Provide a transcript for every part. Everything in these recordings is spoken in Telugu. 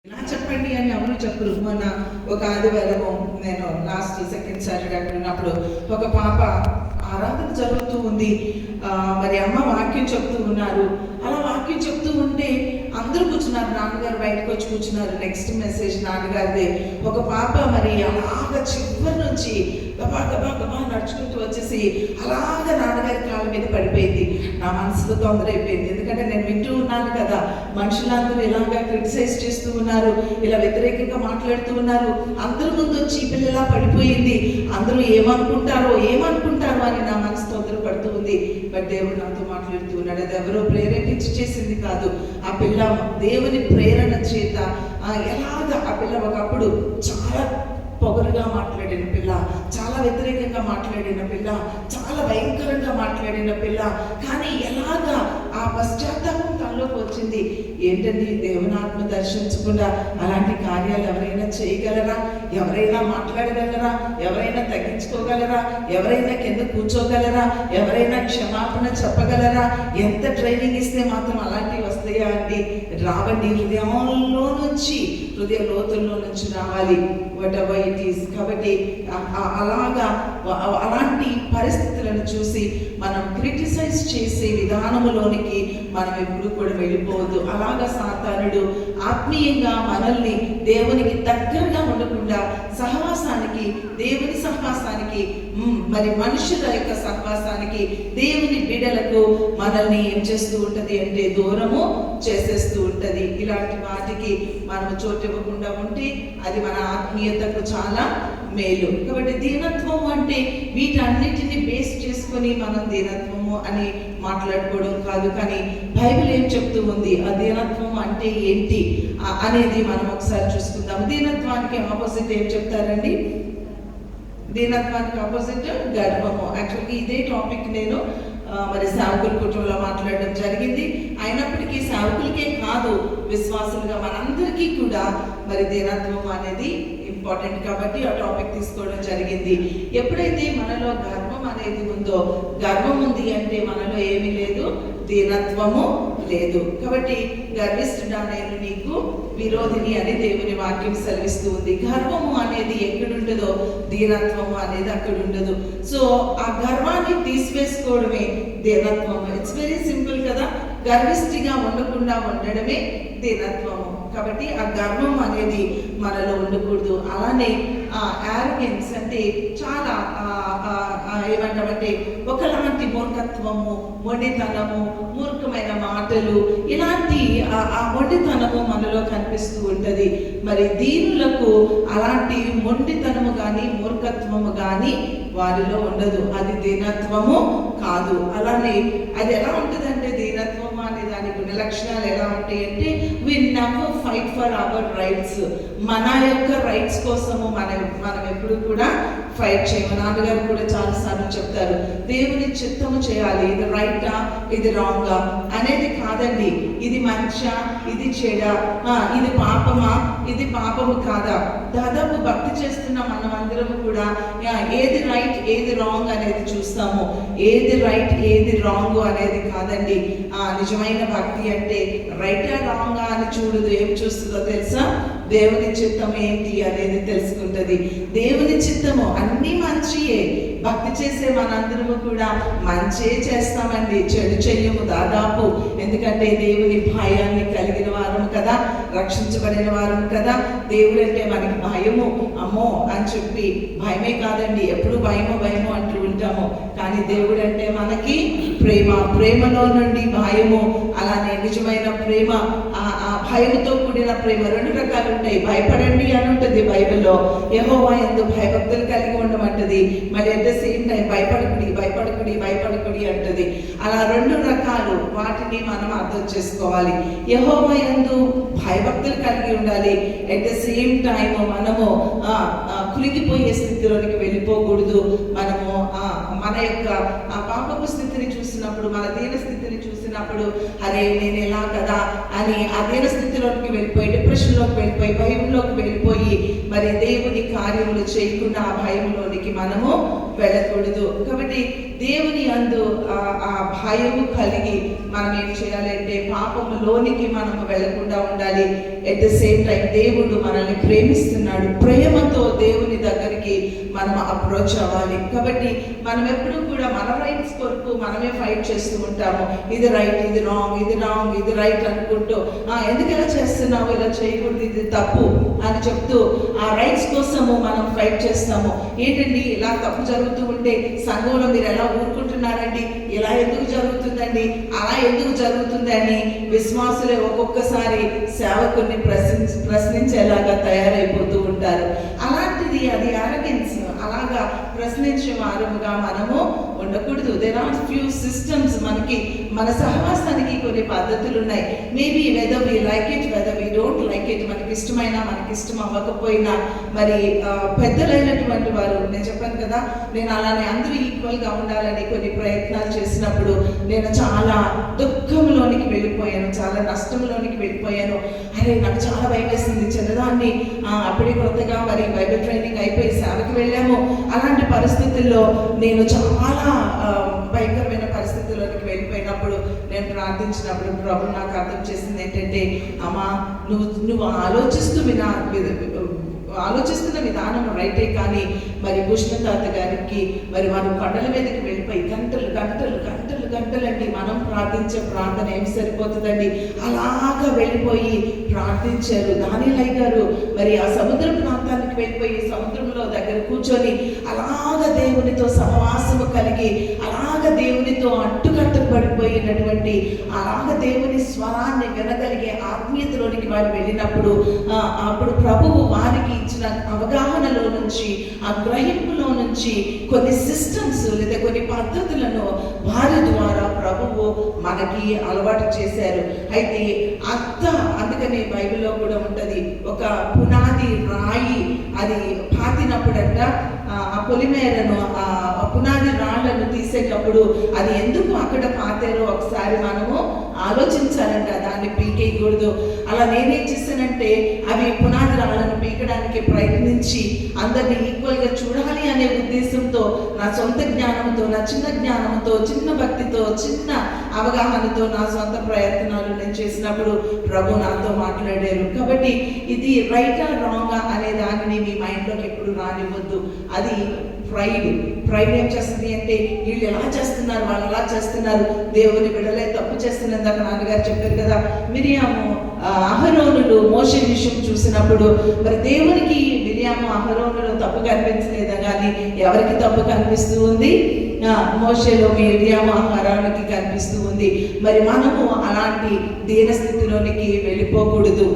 ఇలా చెప్పండి అని ఎవరు చెప్పరు. మొన్న ఒక ఆదివారము నేను లాస్ట్ సెకండ్ సాటర్డే అక్కడ ఉన్నప్పుడు ఒక పాప ఆరాధన జరుగుతూ ఉంది. మరి అమ్మ వాక్యం చెప్తూ ఉన్నారు. అలా వాక్యం చెప్తూ ఉంటే అందరూ కూర్చున్నారు. నాన్నగారు బయటకు వచ్చి కూర్చున్నారు. నెక్స్ట్ మెసేజ్ నాన్నగారిదే. ఒక పాప మరి అలాగ చివరి నుంచి గబా గబా గబా నడుచుకుంటూ వచ్చేసి అలాగ నాన్నగారి కాళ్ళ మీద పడిపోయింది. నా మనసులో తొందర అయిపోయింది. ఎందుకంటే నేను వింటూ ఉన్నాను కదా, మనుషులందరూ ఇలాగా క్రిటిసైజ్ చేస్తూ ఉన్నారు, ఇలా వ్యతిరేకంగా మాట్లాడుతూ ఉన్నారు. అందరి ముందు వచ్చి పిల్లలా పడిపోయింది. అందరూ ఏమనుకుంటారో అని నా మనసు తొందర పడుతూ ఉంది. బట్ దేవుడు నాతో మాట్లాడుతూ ఉన్నాడు. అది ఎవరో ప్రేరేపించి చేసింది కాదు. ఆ పిల్ల దేవుని ప్రేరణ చేత ఎలాగ ఆ పిల్ల ఒకప్పుడు చాలా పొగరుగా మాట్లాడిన పిల్ల, చాలా వ్యతిరేకంగా మాట్లాడిన పిల్ల, చాలా భయంకరంగా మాట్లాడిన పిల్ల, కానీ ఎలాగా ఆ పశ్చాత్తాపం తనలోకి వచ్చింది. ఏంటండి, దేవుని ఆత్మ దర్శించకుండా అలాంటి కార్యాలు ఎవరైనా చేయగలరా? ఎవరైనా మాట్లాడగలరా? ఎవరైనా తగ్గించుకోగలరా? ఎవరైనా కింద కూర్చోగలరా? ఎవరైనా క్షమాపణ చెప్పగలరా? ఎంత ట్రైనింగ్ ఇస్తే మాత్రం అలాంటివి వస్తాయా అండి? రావండి. హృదయ లోతుల్లో నుంచి రావాలి. What ever it is. కాబట్టి అలాంటి పరిస్థితులను చూసి మనం క్రిటిసైజ్ చేసే విధానములోనికి మనం ఎప్పుడు కూడా వెళ్ళిపోవద్దు. అలాగా సాతానుడు ఆత్మీయంగా మనల్ని దేవునికి దగ్గరగా ఉండకుండా సహవాసానికి, దేవుని సహవాసానికి, మరి మనుషుల యొక్క సహవాసానికి, దేవుని బిడ్డలకు మనల్ని ఏం చేస్తూ ఉంటది అంటే దూరము చేసేస్తూ ఉంటది. ఇలాంటి వాటికి మనము చోటు ఇవ్వకుండా ఉంటే అది మన ఆత్మీయతకు చాలా మేలు. కాబట్టి దీనత్వము అంటే వీటన్నిటిని బేస్ చేసుకొని మనం దీనత్వము అని మాట్లాడుకోవడం కాదు. కానీ బైబిల్ ఏం చెప్తూ ఉంది, ఆ దీనత్వం అంటే ఏంటి అనేది మనం ఒకసారి చూసుకుందాం. దీనత్వానికి ఆపోజిట్ ఏం చెప్తారండి? దీనత్వానికి ఆపోజిట్ గర్వము. యాక్చువల్గా ఇదే టాపిక్ నేను మరి సేవకుల కుటుంబంలో మాట్లాడడం జరిగింది. అయినప్పటికీ సేవకులకే కాదు, విశ్వాసులుగా మనందరికీ కూడా మరి దీనత్వం అనేది ఇంపార్టెంట్ కాబట్టి ఆ టాపిక్ తీసుకోవడం జరిగింది. ఎప్పుడైతే మనలో గర్వం అనేది ఉందో, గర్వం ఉంది అంటే మనలో ఏమీ లేదు, దీనత్వము లేదు. కాబట్టి గర్విష్ఠుడా నేను నీకు విరోధిని అని దేవుని వాక్యం సెలవిస్తూ ఉంది. గర్వము అనేది ఎక్కడుంటుందో దీనత్వము అనేది అక్కడ ఉండదు. సో ఆ గర్వాన్ని తీసివేసుకోవడమే దీనత్వము. ఇట్స్ వెరీ సింపుల్ కదా. గర్విష్ఠిగా ఉండకుండా ఉండడమే దీనత్వము. కాబట్టి ఆ గర్వం అనేది మనలో ఉండకూడదు. అలానే యారగెన్స్ అంటే చాలా ఏమంటామంటే ఒకలాంటి మూర్ఖత్వము, మొండితనము, మూర్ఖమైన మాటలు, ఇలాంటి ఆ మొండితనము మనలో కనిపిస్తూ ఉంటుంది. మరి దీనులకు అలాంటి మొండితనము కానీ మూర్ఖత్వము కానీ వారిలో ఉండదు. అది దీనత్వము కాదు. అలానే అది ఎలా ఉంటుందంటే దీనత్వము అనే దాని గుణ లక్షణాలు ఎలా ఉంటాయి అంటే we never fight for our rights. మన యొక్క రైట్స్ కోసము మనం ఎప్పుడు కూడా ఫైట్ చేయము. నాన్నగారు కూడా చాలాసార్లు చెప్తారు, దేవుని చిత్తము చేయాలి. ఇది రైటా, ఇది రాంగా అనేది కాదండి. ఇది మంచా, ఇది చెడా, ఇది పాపమా, ఇది పాపము కాదా. దాదాపు భక్తి చేస్తున్న మనం అందరము కూడా ఏది రైట్ ఏది రాంగ్ అనేది చూస్తాము. ఏది రైట్ ఏది రాంగ్ అనేది కాదండి. నిజమైన భక్తి అంటే రైటా రాంగా అని చూడదు. ఏం చూస్తుందో తెలుసా? దేవుని చిత్తం ఏంటి అనేది తెలుసుకుంటది. దేవుని చిత్తము అన్ని మంచియే. భక్తి చేసే మనందరము కూడా మంచే చేస్తామండి, చెడు చెయ్యము దాదాపు. ఎందుకంటే దేవుని భయాన్ని కలిగిన వారము కదా, రక్షించబడిన వారము కదా. దేవుడు అంటే మనకి భయము, అమ్మో అని చెప్పి భయమే కాదండి, ఎప్పుడు భయము భయము అంటూ ఉంటాము. కానీ దేవుడు అంటే మనకి ప్రేమ, ప్రేమలో నుండి భయము. అలానే నిజమైన ప్రేమ, ఆ భయముతో కూడిన ప్రేమ రెండు రకాలు ఉంటాయి. భయపడండి అని ఉంటుంది బైబిల్లో, యెహోవా యందు భయభక్తులు కలిగి ఉండమంటది. మరి అట్ ద సేమ్ టైం భయపడకుడి అంటది. అలా రెండు రకాలు, వాటిని మనం అర్థం చేసుకోవాలి. యెహోవా యందు భయభక్తులు కలిగి ఉండాలి. అట్ ద సేమ్ టైం మనము కులిగిపోయే స్థితిలోనికి వెళ్ళిపోకూడదు. మనము మన యొక్క పాపపు స్థితిని చూసినప్పుడు, మన దీన స్థితిని చూసినప్పుడు, అరే నేను ఎలా కదా అని ఆ దీన స్థితిలోకి వెళ్ళిపోయి, డిప్రెషన్లోకి వెళ్ళిపోయి, భయంలోకి వెళ్ళిపోయి వెళ్ళిపోయి మరి దేవుని కార్యములు చేయకుండా ఆ భయంలోనికి మనము వెళ్ళకూడదు. కాబట్టి దేవుని యందు ఆ భయము కలిగి మనం ఏం చేయాలంటే పాపములోనికి మనము వెళ్ళకుండా ఉండాలి. ఎట్ ద సేమ్ టైం దేవుడు మనల్ని ప్రేమిస్తున్నాడు. ప్రేమతో దేవుని దగ్గరికి మనం అప్రోచ్ అవ్వాలి. కాబట్టి మనం ఎప్పుడు కూడా మన రైట్స్ కొరకు మనమే ఫైట్ చేస్తూ ఉంటాము. ఇది రైట్, ఇది రాంగ్, ఇది రాంగ్, ఇది రైట్ అనుకుంటూ ఎందుకు ఇలా చేస్తున్నావు, ఇలా చేయకూడదు, ఇది తప్పు అని చెప్తూ ఆ రైట్స్ కోసము మనం ఫైట్ చేస్తాము. ఏంటండి ఇలా తప్పు జరుగుతూ ఉంటే సంఘంలో మీరు ఎలా ఊరుకుంటున్నారండి, ఇలా ఎందుకు జరుగుతుందండి, అలా ఎందుకు జరుగుతుందని విశ్వాసులే ఒక్కొక్కసారి సేవకుల్ని ప్రశ్నించేలాగా తయారైపోతూ ఉంటారు. అలాంటిది అది అరగెన్స్. అలాగా ప్రశ్నించే వారముగా మనము ఉండకూడదు. There are few systems. మనకి మన సహవాసానికి కొన్ని పద్ధతులు ఉన్నాయి. Maybe whether we like it, whether we don't like it, మనకి ఇష్టమైనా మనకి ఇష్టం అవ్వకపోయినా మరి పెద్దలైనటువంటి వారు, నేను చెప్పాను కదా, నేను అలానే అందరూ ఈక్వల్గా ఉండాలని కొన్ని ప్రయత్నాలు చేసినప్పుడు నేను చాలా దుఃఖంలోనికి వెళ్ళిపోయాను, చాలా నష్టంలోనికి వెళ్ళిపోయాను. అరే నాకు చాలా భయం వేసింది. చిన్నదాన్ని అప్పుడే కొత్తగా మరి బైబిల్ ట్రైనింగ్ అయిపోయి సేవకి వెళ్ళాము. అలాంటి పరిస్థితుల్లో నేను చాలా భయంకరమైన పరిస్థితుల్లోకి వెళ్ళిపోయినప్పుడు నేను ప్రార్థించినప్పుడు ప్రభు నాకు అర్థం చేసింది ఏంటంటే, అమ్మా నువ్వు ఆలోచిస్తున్న విధానం రైటే, కానీ మరి భూషణతాత గారికి మరి వారు కొండల మీదకి వెళ్ళిపోయి గంటలండి మనం ప్రార్థించే ప్రార్థన ఏం సరిపోతుందండి, అలాగా వెళ్ళిపోయి ప్రార్థించారు. దానిలయ్య గారు మరి ఆ సముద్ర ప్రాంతానికి వెళ్ళిపోయి సముద్రంలో దగ్గర కూర్చొని అలాగ దేవునితో సహవాసము కలిగి అలాగ దేవునితో అట్టుకట్టబడిపోయినటువంటి అలాగ దేవుని స్వరాన్ని వినగలిగే ఆత్మీయతలోనికి వారు వెళ్ళినప్పుడు అప్పుడు ప్రభువు వారికి ఇచ్చిన అవగాహనలో నుంచి, ఆ గ్రహింపులో నుంచి కొన్ని సిస్టమ్స్ లేదా కొన్ని పద్ధతులను వారి ద్వారా ప్రభువు మనకి అలవాటు చేశారు. అయితే అందుకని బైబిల్లో కూడా ఉంటది, ఒక పునాది రాయి అది పాతినప్పుడంట ఆ పొలిమేరను ఆ పునాది రాళ్లను తీసేటప్పుడు అది ఎందుకు అక్కడ పాతారో ఒకసారి మనము ఆలోచించాలంట. దాన్ని పీకేయకూడదు. అలా నేనేం చేశానంటే అవి పునాది రాళ్లను పీకడానికి ప్రయత్నించి అందరినీ ఈక్వల్గా చూడాలి అనే ఉద్దేశంతో నా సొంత జ్ఞానంతో, నా చిన్న జ్ఞానంతో, చిన్న భక్తితో, చిన్న అవగాహనతో నా సొంత ప్రయత్నాలు నేను చేసినప్పుడు ప్రభు నాతో మాట్లాడారు. కాబట్టి ఇది రైటా రాంగా అనే దానిని మీ మైండ్లోకి ఎప్పుడు రానివ్వద్దు. అది ప్రైడ్ ఏం చేస్తుంది అంటే వీళ్ళు ఎలా చేస్తున్నారు, వాళ్ళు ఎలా చేస్తున్నారు, దేవుని బిడ్డలే తప్పు చేస్తున్నారు. దాకా నాన్నగారు చెప్పారు కదా, మిరియాము అహరోనులు మోషే విషయం చూసినప్పుడు మరి దేవునికి మిరియాము అహరోనులు తప్పు కనిపించలేదా, కానీ ఎవరికి తప్పు కనిపిస్తూ ఉంది? మోషేలో మిరియాము అహరోనుకి కనిపిస్తూ ఉంది. మరి మనము అలాంటి దీనస్థితిలోనికి వెళ్ళిపోకూడదు.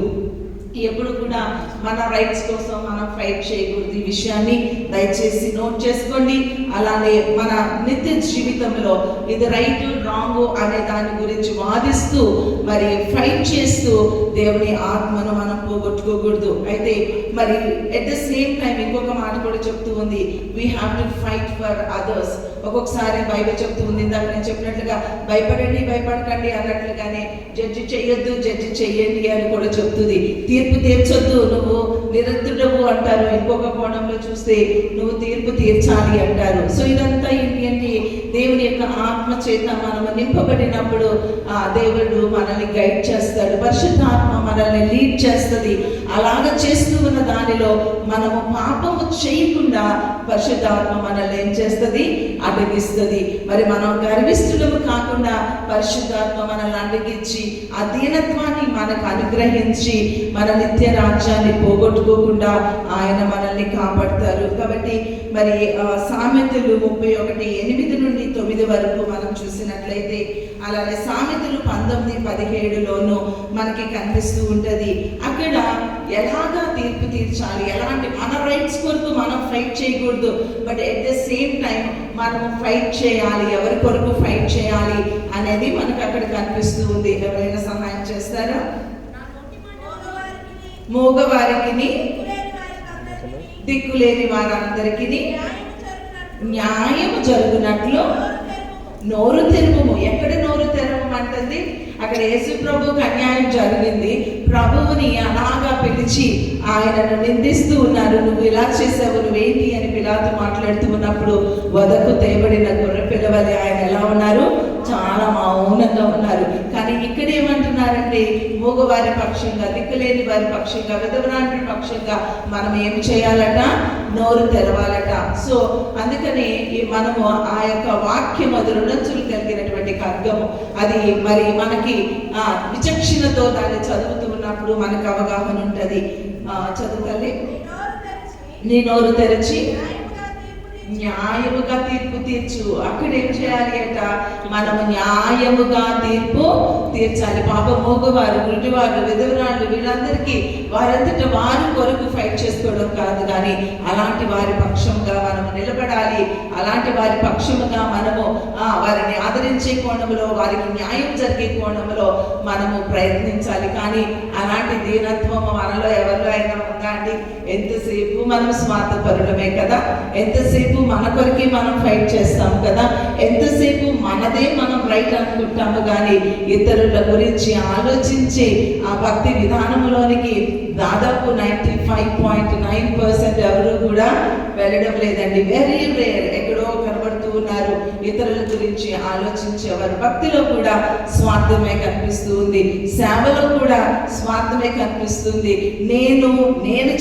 ఎప్పుడు కూడా మన రైట్స్ కోసం మనం ఫైట్ చేయకూడదు. ఈ విషయాన్ని దయచేసి నోట్ చేసుకోండి. అలానే మన నిత్య జీవితంలో ఇది రైట్ రాంగ్ అనే దాని గురించి వాదిస్తూ మరి ఫైట్ చేస్తూ దేవుని ఆత్మను మనం పోగొట్టుకోకూడదు. అయితే మరి ఎట్ ద సేమ్ టైం ఇంకొక మాట కూడా చెప్తూ ఉంది, we have to fight for others. ఒక్కొక్కసారి బైబిల్ చెప్తూ ఉంది, ఇందాక నేను చెప్పినట్లుగా భయపడండి భయపడకండి అన్నట్లుగానే జడ్జి చెయ్యొద్దు జడ్జి చెయ్యండి అని కూడా చెప్తుంది. తీర్పు తీర్చొద్దు, నువ్వు నిరంతరము అంటారు. ఇంకొక కోణంలో చూస్తే నువ్వు తీర్పు తీర్చాలి అంటారు. సో ఇదంతా ఏంటి అంటే దేవుని యొక్క ఆత్మ చేత మనము నింపబడినప్పుడు ఆ దేవుడు మనల్ని గైడ్ చేస్తాడు. పరిశుద్ధాత్మ మనల్ని లీడ్ చేస్తుంది. అలాగ చేస్తూ ఉన్న దానిలో మనము పాపము చేయకుండా పరిశుద్ధాత్మ మనల్ని ఏం చేస్తుంది? అడ్డగిస్తుంది. మరి మనం గర్విష్ఠులము కాకుండా పరిశుద్ధాత్మ మనల్ని అడ్డగించి ఆ దీనత్వాన్ని మనకు అనుగ్రహించి మన నిత్య రాజ్యాన్ని పోగొట్టుకోకుండా ఆయన మనల్ని కాపాడతారు. కాబట్టి మరి సామెతలు 31:8 నుండి 9 వరకు మనం చూసినట్లయితే, అలాగే సామెతలు 19:17లోనూ మనకి కనిపిస్తూ ఉంటది. అక్కడ ఎలాగా తీర్పు తీర్చాలి, ఎలాంటి మన రైట్స్ కొరకు మనం ఫైట్ చేయకూడదు, but at the same time మనము ఫైట్ చేయాలి. ఎవరి కొరకు ఫైట్ చేయాలి అనేది మనకు అక్కడ కనిపిస్తూ ఉంది. ఎవరైనా సహాయం చేస్తారా? మోగవారికి దిక్కులేని వారందరికీ న్యాయము జరుగునట్లు నోరు తెరువుము. ఎక్కడ నోరు తెరవమని వాక్యం అంటుంది, అక్కడ యేసు ప్రభువుకి అన్యాయం జరిగింది. ప్రభువుని అలాగా పిలిచి ఆయనను నిందిస్తూ ఉన్నారు. నువ్వు ఇలా చేసావు, నువ్వేంటి అని పిలాతు మాట్లాడుతూ ఉన్నప్పుడు వదకు తేబడిన గొర్రె పిల్లవలే ఆయన ఎలా ఉన్నారు? చాలా మౌనంగా ఉన్నారు. కానీ ఇక్కడ ఏమంటున్నారంటే, మూగవారి పక్షంగా, దిక్కులేని వారి పక్షంగా, విధవరాంటి పక్షంగా మనం ఏం చేయాలట? నోరు తెరవాలట. సో అందుకని మనము ఆ యొక్క వాక్యం అది రుణచులు కలిగినటువంటి ఖడ్గము, అది మరి మనకి విచక్షణతో దాన్ని చదువుతూ ఉన్నప్పుడు మనకు అవగాహన ఉంటుంది. చదువుతల్లి, నీ నోరు తెరచి న్యాయముగా తీర్పు తీర్చు. అక్కడ ఏం చేయాలి అంట? మనము న్యాయముగా తీర్పు తీర్చాలి. పాప మోగవారు, గుడ్డివారు, విధవరాళ్ళు వీళ్ళందరికీ వారంతట వారి కొరకు ఫైట్ చేసుకోవడం కాదు, కానీ అలాంటి వారి పక్షంగా మనము నిలబడాలి. అలాంటి వారి పక్షముగా మనము వారిని ఆదరించే కోణంలో, వారికి న్యాయం జరిగే కోణంలో మనము ప్రయత్నించాలి. కానీ అలాంటి దీనత్వం మనలో ఎవరిలో అయినా ఉందా అండి? ఎంతసేపు మనం స్వార్థపరులమే కదా, ఎంతసేపు మన కొరకే మనం ఫైట్ చేస్తాము కదా, ఎంతసేపు మనదే మనం రైట్ అనుకుంటాము, కానీ ఇతరుల గురించి ఆలోచించి ఆ భక్తి విధానంలోనికి దాదాపు 95.9% ఎవరు కూడా వెళ్ళడం లేదండి. వెరీ రేర్, ఎక్కడో కనబడుతూ ఉన్నారు ఇతరుల గురించి ఆలోచించేవారు. భక్తిలో కూడా స్వార్థమే కనిపిస్తూ ఉంది, సేవలో కూడా స్వార్థమే కనిపిస్తుంది. నేను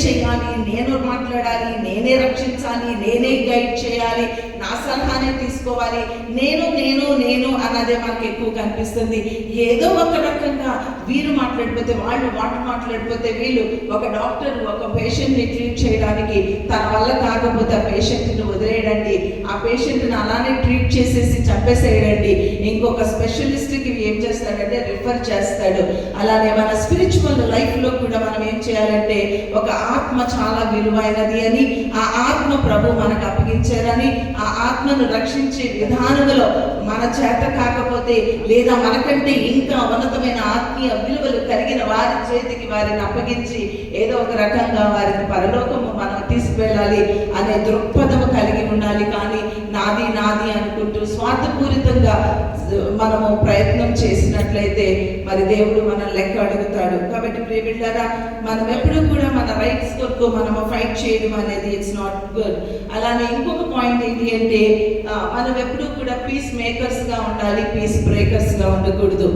చేయాలి, నేను మాట్లాడాలి, నేనే రక్షించాలి, నేనే గైడ్ చేయాలి, నా సలహానే తీసుకోవాలి, నేను నేను నేను అన్నదే మనకు ఎక్కువ కనిపిస్తుంది. ఏదో ఒక రకంగా వీరు మాట్లాడిపోతే వాళ్ళు మాట్లాడిపోతే వీళ్ళు. ఒక డాక్టర్ ఒక పేషెంట్ని ట్రీట్ చేయడానికి తన వల్ల కాకపోతే ఆ పేషెంట్ని వదిలేయడండి, ఆ పేషెంట్ని అలానే ట్రీట్ చేసేసి చంపేసేయడండి. ఇంకొక స్పెషలిస్ట్కి ఏం చేస్తాడంటే రిఫర్ చేస్తాడు. అలానే మన స్పిరిచువల్ లైఫ్లో కూడా మనం ఏం చేయాలంటే, ఒక ఆత్మ చాలా విలువైనది అని, ఆ ఆత్మ ప్రభు మనకు అప్పగించారని, ఆ ఆత్మను రక్షించే విధానంలో మన చేత కాకపోతే లేదా మనకంటే ఇంకా ఉన్నతమైన ఆత్మీయ విలువలు కలిగిన వారి చేతికి వారిని అప్పగించి ఏదో ఒక రకంగా వారిని పరలోకము మనం తీసుకువెళ్ళాలి అనే దృక్పథము కలిగి ఉండాలి. కానీ నాది నాది అనుకుంటూ స్వార్థపూరితంగా మనము ప్రయత్నం చేసినట్లయితే మరి దేవుడు మన లెక్క అడుగుతాడు. కాబట్టి ప్రియబిడ్డలారా, మనం ఎప్పుడు కూడా మన రైట్స్ కొరకు మనము ఫైట్ చేయడం అనేది ఇట్స్ నాట్ గుడ్. అలానే ఇంకొక పాయింట్ ఏంటి అంటే, మనం ఎప్పుడు కూడా పీస్ మేకర్స్ గా ఉండాలి, పీస్ బ్రేకర్స్ గా ఉండకూడదు.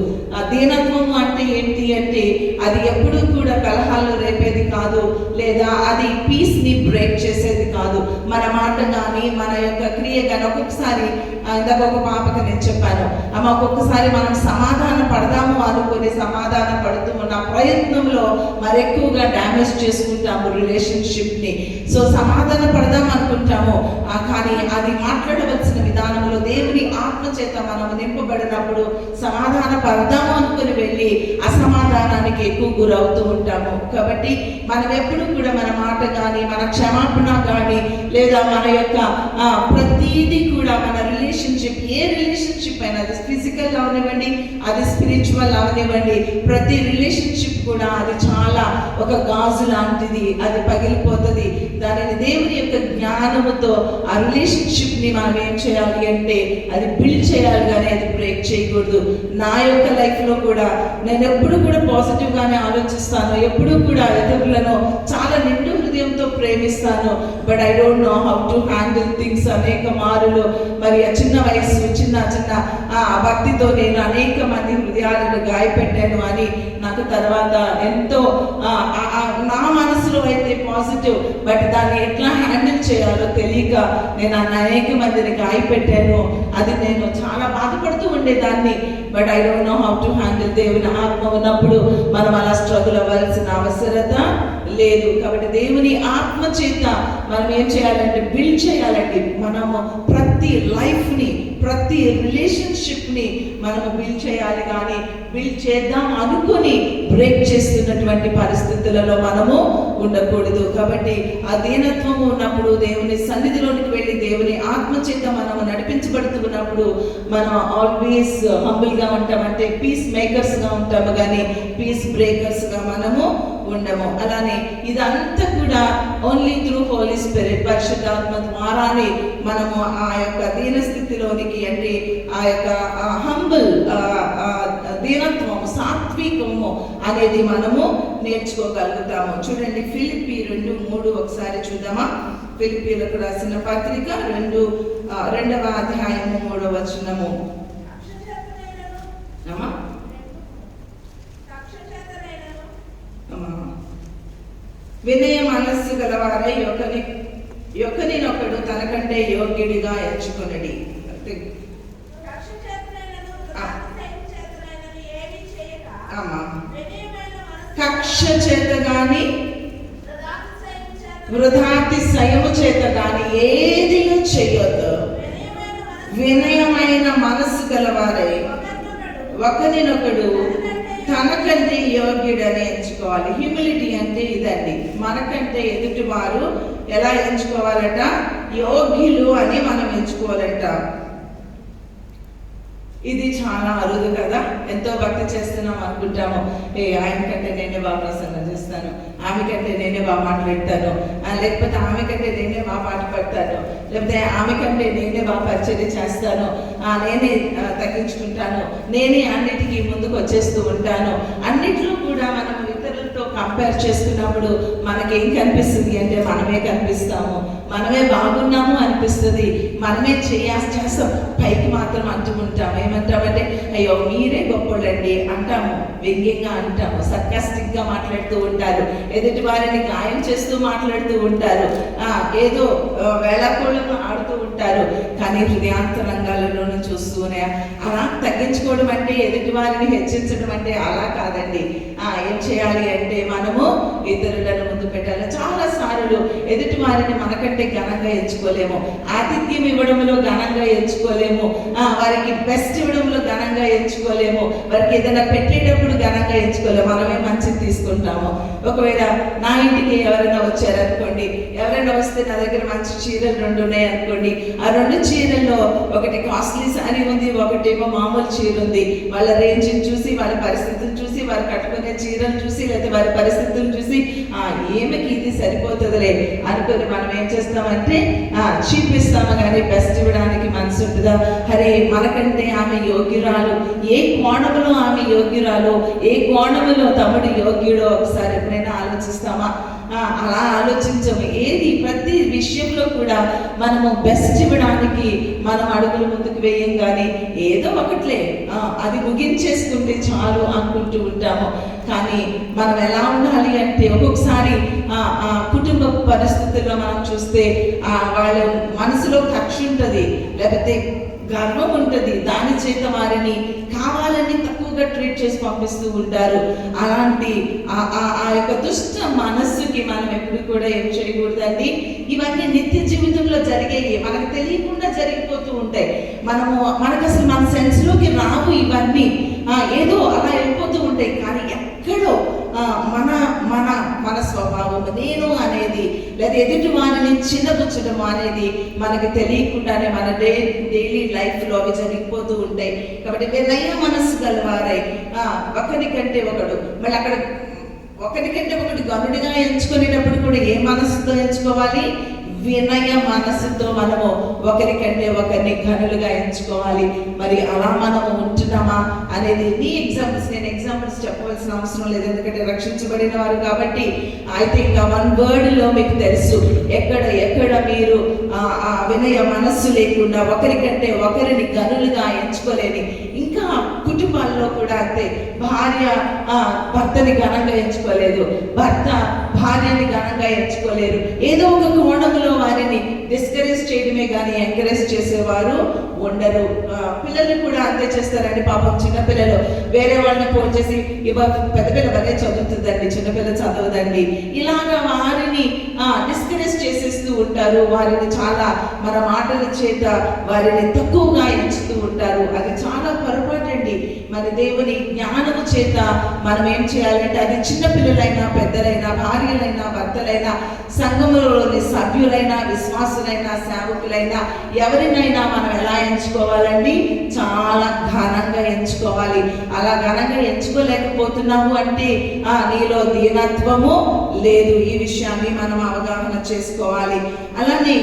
దీనత్వము అంటే ఏంటి అంటే, అది ఎప్పుడు కూడా కలహాలు రేపేది కాదు, లేదా అది పీస్ ని బ్రేక్ చేసేది కాదు. మన మాట కానీ మన యొక్క క్రియ కానీ ఒక్కొక్కసారి, ఇందాక ఒక పాపకి నేను చెప్పాను, అమ్మ ఒక్కొక్కసారి మనం సమాధాన పడదాము అనుకుని సమాధాన పడుతూ ఉన్న ప్రయత్నంలో మరెక్కువగా డ్యామేజ్ చేసుకుంటాము రిలేషన్షిప్ ని. సో సమాధాన పడదాం అనుకుంటాము, కానీ అది మాట్లాడవలసిన విధానంలో దేవుని ఆత్మ చేత మనం నింపబడినప్పుడు సమాధాన పడదాము అనుకుని వెళ్ళి అసమాధానానికి ఎక్కువ గురవుతూ ఉంటాము. కాబట్టి మనం ఎప్పుడు కూడా మన మాట కానీ మన క్షమాపణ కానీ లేదా మన యొక్క ప్రతిదీ కూడా మన రిలేషన్షిప్, ఏ రిలేషన్షిప్ అయినా, అది ఫిజికల్ అవనివ్వండి, అది స్పిరిచువల్ అవనివ్వండి, ప్రతి రిలేషన్షిప్ కూడా అది చాలా ఒక గాజు లాంటిది, అది పగిలిపోతుంది. దానిని దేవుని యొక్క జ్ఞానముతో ఆ రిలేషన్షిప్ ని మనం ఏం చేయాలి అంటే అది బిల్డ్ చేయాలి, కానీ అది బ్రేక్ చేయకూడదు. నా యొక్క లైఫ్ లో కూడా నేను ఎప్పుడు కూడా పాజిటివ్ గానే ఆలోచిస్తాను, ఎప్పుడు కూడా ఇతరులను చాలా నిండు హృదయంతో ప్రేమిస్తాను. But I don't know how to handle things. అనేక మారులు మరి ఆ చిన్న వయసు, చిన్న భక్తితో నేను అనేక మంది హృదయాలను గాయపెట్టాను అని నాకు తర్వాత ఎంతో నా మనసులో అయితే పాజిటివ్, బట్ దాన్ని ఎట్లా హ్యాండిల్ చేయాలో తెలియక నేను అనేక మందిని గాయపెట్టాను. అది నేను చాలా బాధపడుతూ ఉండేదాన్ని. But I don't know how to handle. దేవుని ఆత్మ ఉన్నప్పుడు మనం అలా స్ట్రగుల్ అవ్వాల్సిన అవసరత లేదు. కాబట్టి దేవుని ఆత్మ చేత మనం ఏం చేయాలంటే బిల్డ్ చేయాలండి. మనము ప్రతి లైఫ్ని, ప్రతి రిలేషన్షిప్ని మనము బిల్డ్ చేయాలి, కానీ బిల్డ్ చేద్దాం అనుకుని బ్రేక్ చేస్తున్నటువంటి పరిస్థితులలో మనము ఉండకూడదు. కాబట్టి ఆ దీనత్వము ఉన్నప్పుడు దేవుని సన్నిధిలోనికి వెళ్ళి దేవుని ఆత్మ చేత మనము నడిపించబడుతున్నప్పుడు మనం ఆల్వేస్ హంబుల్గా ఉంటాం, అంటే పీస్ మేకర్స్గా ఉంటాము, కానీ పీస్ బ్రేకర్స్గా మనము ఉండము. అలానే ఇదంతా కూడా ఓన్లీ త్రూ హోలీ స్పిరిట్, పరిశుద్ధాత్మ ద్వారానే మనము ఆ యొక్క దీన స్థితిలోనికి, అంటే ఆ యొక్క హంబుల్ దీనత్వము, సాత్వికము అనేది మనము నేర్చుకోగలుగుతాము. చూడండి, ఫిలిప్పీ 2:3 ఒకసారి చూద్దామా. ఫిలిప్పీలకు రాసిన పత్రిక 2వ అధ్యాయము 3వ వచనము. వినయ మనస్సు గలవారై ఒకరినొకడు తనకంటే యోగ్యుడిగా ఎంచుకొనడి. కక్ష చేత గాని వృధాతిశయము చేత గాని ఏది చేయొద్దు. వినయమైన మనస్సు గలవారై ఒకరినొకడు తనకంటే యోగ్యుడని ఎంచుకోవాలి. హ్యూమిలిటీ అంటే ఇదండి. మనకంటే ఎదుటి వారు ఎలా ఎంచుకోవాలట? యోగ్యులు అని మనం ఎంచుకోవాలంట. ఇది చాలా అరుదు కదా. ఎంతో భక్తి చేస్తున్నాం అనుకుంటాము, ఆయన కంటే నేనే బాగా ప్రసంగం చేస్తాను, ఆమె కంటే నేనే బాగా మాట్లాడతాను, లేకపోతే ఆమె కంటే నేనే బాగా పాట పడతాను, లేకపోతే ఆమె కంటే నేనే బాగా పరిచర్య చేస్తాను, నేనే తగ్గించుకుంటాను, నేనే అన్నిటికీ ముందుకు వచ్చేస్తూ ఉంటాను. అన్నిట్లో కూడా మనం ఇతరులతో కంపేర్ చేసుకున్నప్పుడు మనకేం కనిపిస్తుంది అంటే మనమే కనిపిస్తాము, మనమే బాగున్నాము అనిపిస్తుంది, మనమే చేస్తాం. పైకి మాత్రం అంటూ ఉంటాము. ఏమంటామంటే అయ్యో మీరే గొప్పలండి అంటాము, వ్యంగ్యంగా అంటాము, సర్కాస్టిక్గా మాట్లాడుతూ ఉంటారు, ఎదుటి వారిని గాయం చేస్తూ మాట్లాడుతూ ఉంటారు, ఏదో వేళాకోళంగా ఆడుతూ ఉంటారు. కానీ హృదయాంతరంగాలలోనూ చూస్తూనే అలా తగ్గించుకోవడం అంటే, ఎదుటి వారిని హెచ్చించడం అంటే అలా కాదండి. ఏం చేయాలి అంటే మనము ఇతరులను ముందు పెట్టాలి. చాలా సార్లు ఎదుటి వారిని మనకంటే ఘనంగా ఎంచుకోలేము, ఆతిథ్యం ఇవ్వడంలో ఘనంగా ఎంచుకోలేము, వారికి బెస్ట్ ఇవ్వడంలో ఘనంగా ఎంచుకోలేము, వారికి ఏదైనా పెట్టేటప్పుడు ఘనంగా ఎంచుకోలేము. మనమే మంచిది తీసుకుంటాము. ఒకవేళ నా ఇంటికి ఎవరైనా వచ్చారనుకోండి, ఎవరైనా వస్తే నా దగ్గర మంచి చీరలు 2 ఉన్నాయి అనుకోండి, ఆ 2 చీరల్లో ఒకటి కాస్ట్లీ సారీ ఉంది, ఒకటేమో మామూలు చీర ఉంది. వాళ్ళ రేంజ్ని చూసి, వాళ్ళ పరిస్థితులు చూసి, వారు కట్టుకునే చీరలు చూసి, లేకపోతే వారి పరిస్థితులు చూసి ఏమికి ఇది సరిపోతుందిలే అనుకుని మనం ఏం చేస్తామంటే చూపిస్తాము. కానీ బెస్ట్ ఇవ్వడానికి మనసు ఉంటుందా? అరే మనకంటే ఆమె యోగ్యురాలు, ఏ కోణములో ఆమె యోగ్యురాలు, ఏ కోణములో తమ్ముడు యోగ్యుడో ఒకసారి ఎప్పుడైనా ఆలోచిస్తామా? అలా ఆలోచించము. ఏది ప్రతి విషయంలో కూడా మనము బెస్ట్ ఇవ్వడానికి మనం అడుగులు ముందుకు వేయం. కానీ ఏదో ఒకట్లే అది ముగించేసుకుంటే చాలు అనుకుంటూ ఉంటాము. కానీ మనం ఎలా ఉండాలి అంటే, ఒక్కొక్కసారి కుటుంబ పరిస్థితుల్లో మనం చూస్తే వాళ్ళ మనసులో కక్ష ఉంటుంది, లేకపోతే గర్వం ఉంటుంది, దాని చేత వారిని కావాలని తక్కువగా ట్రీట్ చేసి పంపిస్తూ ఉంటారు. అలాంటి ఆ యొక్క దుష్ట మనస్సుకి మనం ఎప్పుడు కూడా ఏం చేయకూడదండి. ఇవన్నీ నిత్య జీవితంలో జరిగేవి, మనకు తెలియకుండా జరిగిపోతూ ఉంటాయి. మనకు అసలు మన సెన్స్లోకి రావు ఇవన్నీ, ఏదో అలా వెళ్ళిపోతూ ఉంటాయి. కానీ ఎక్కడో మన మన మన స్వభావం, నేను అనేది, లేదా ఎదుటి వారిని చిన్నపుచ్చడం అనేది మనకి తెలియకుండానే మన డైలీ లైఫ్లో అవి జరిగిపోతూ ఉంటాయి. కాబట్టి వినయ మనస్సు గలవారై ఒకరికంటే ఒకడు, మళ్ళీ అక్కడ ఒకరికంటే ఒకటి గనుడిగా ఎంచుకునేటప్పుడు కూడా ఏ మనస్సుతో ఎంచుకోవాలి? వినయ మనస్సుతో మనము ఒకరికంటే ఒకరిని ఘనులుగా ఎంచుకోవాలి. మరి అలా మనము ఉంటున్నామా అనేది నీ ఎగ్జాంపుల్స్, నేను ఎగ్జాంపుల్స్ చెప్పవలసిన అవసరం లేదు, ఎందుకంటే రక్షించబడిన వారు కాబట్టి. అయితే ఇంకా 1 వర్డ్లో మీకు తెలుసు ఎక్కడ మీరు ఆ వినయ మనస్సు లేకుండా ఒకరికంటే ఒకరిని ఘనులుగా ఎంచుకోలేని. ఇంకా కుటుంబాల్లో కూడా అంతే, భార్య భర్తని ఘనంగా ఎంచుకోలేదు, భర్త భార్యని ఘనంగా ఎంచుకోలేరు. ఏదో ఒక కోణంలో వారిని డిస్కరేజ్ చేయడమే కానీ ఎంకరేజ్ చేసేవారు ఉండరు. పిల్లలు కూడా అంతే చేస్తారండి. పాపం చిన్నపిల్లలు వేరే వాళ్ళని ఫోన్ చేసి పెద్ద పిల్ల వరే చదువుతుందండి, చిన్నపిల్ల చదవదండి, ఇలాగా వారిని డిస్కరేజ్ చేసేస్తూ ఉంటారు. వారిని చాలా మన మాటల చేత వారిని తక్కువగా ఎంచుతూ ఉంటారు. అది చాలా పొరపాటు అండి. మరి దేవుని జ్ఞానము చేత మనం ఏం చేయాలంటే, అది చిన్నపిల్లలైనా పెద్దలైనా భార్యలైనా భర్తలైనా సంఘములోని సభ్యులైనా విశ్వాసులైనా సేవకులైనా ఎవరినైనా మనం ఎలా ఎంచుకోవాలండి? చాలా ఘనంగా ఎంచుకోవాలి. అలా ఘనంగా ఎంచుకోలేకపోతున్నాము అంటే నీలో దీనత్వము లేదు. ఈ విషయాన్ని మనం అవగాహన చేసుకోవాలి. అలానే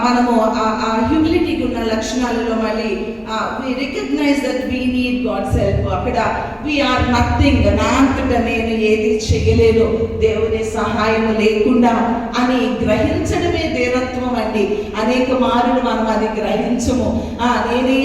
మనము ఆ హ్యూమిలిటీకి ఉన్న లక్షణాలలో మళ్ళీ we recognize that we need God's help. అక్కడ we are nothing, నా అంతటా నేను ఏది చేయలేను దేవుని సహాయం లేకుండా అని గ్రహించడమే దీనత్వం అండి. అనేక మారులు మనం అది గ్రహించము. నేనే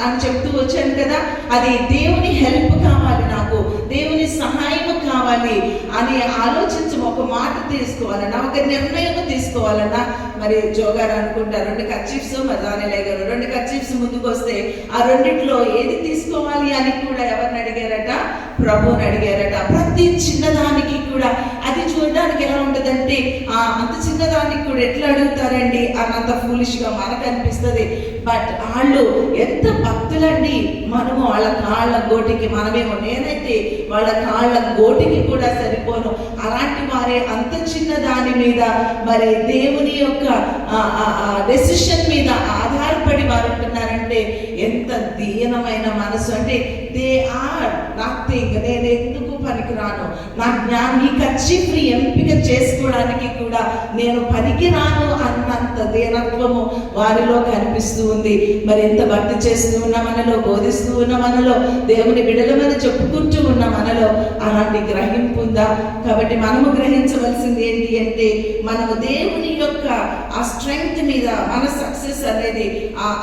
అని చెప్తూ వచ్చాను కదా, అది దేవుని హెల్ప్ కావాలి, నాకు దేవుని సహాయం కావాలి అని ఆలోచించము. ఒక మాట తీసుకోవాలన్నా, ఒక నిర్ణయం తీసుకోవాలన్నా, మరి జోగారు అనుకుంటారు 2 కర్చీఫ్స్ మజానే గారు 2 కర్చీఫ్స్ ముందుకు వస్తే ఆ రెండిట్లో ఏది తీసుకోవాలి అని కూడా ఎవరిని అడిగారట? ప్రభువుని అడిగారట. ప్రతి చిన్నదానికి కూడా అది చూడడానికి ఎలా ఉంటుందంటే, అంత చిన్నదానికి కూడా ఎట్లా అడుగుతారండి అన్నంత ఫూలిష్ గా మనకు అనిపిస్తుంది. బట్ వాళ్ళు ఎంత భక్తులండి. మనము వాళ్ళ కాళ్ళ గోటికి, మనమేమో నేనైతే వాళ్ళ కాళ్ళ గోటికి కూడా సరిపోను. అలాంటి వారే అంత చిన్న దాని మీద మరి దేవుని యొక్క డెసిషన్ మీద ఆధారపడి వారు ఉంటున్నారంటే ఎంత దీనమైన మనసు. అంటే దే ఆర్ నథింగ్, నేను ఎందుకు పనికిరాను, నా జ్ఞాని కర్చీఫ్ని ఎంపిక చేసుకోవడానికి కూడా నేను పనికిరాను అన్నంత దీనత్వము వారిలో కనిపిస్తూ ఉంది. మరి ఎంత భక్తి చేస్తూ ఉన్న మనలో, బోధిస్తూ ఉన్న మనలో, దేవుని బిడలమని చెప్పుకుంటూ ఉన్న మనలో అలాంటి గ్రహింపు ఉందా? కాబట్టి మనము గ్రహించవలసింది ఏంటి అంటే, మనము దేవుని యొక్క ఆ స్ట్రెంగ్త్ మీద, మన సక్సెస్ అనేది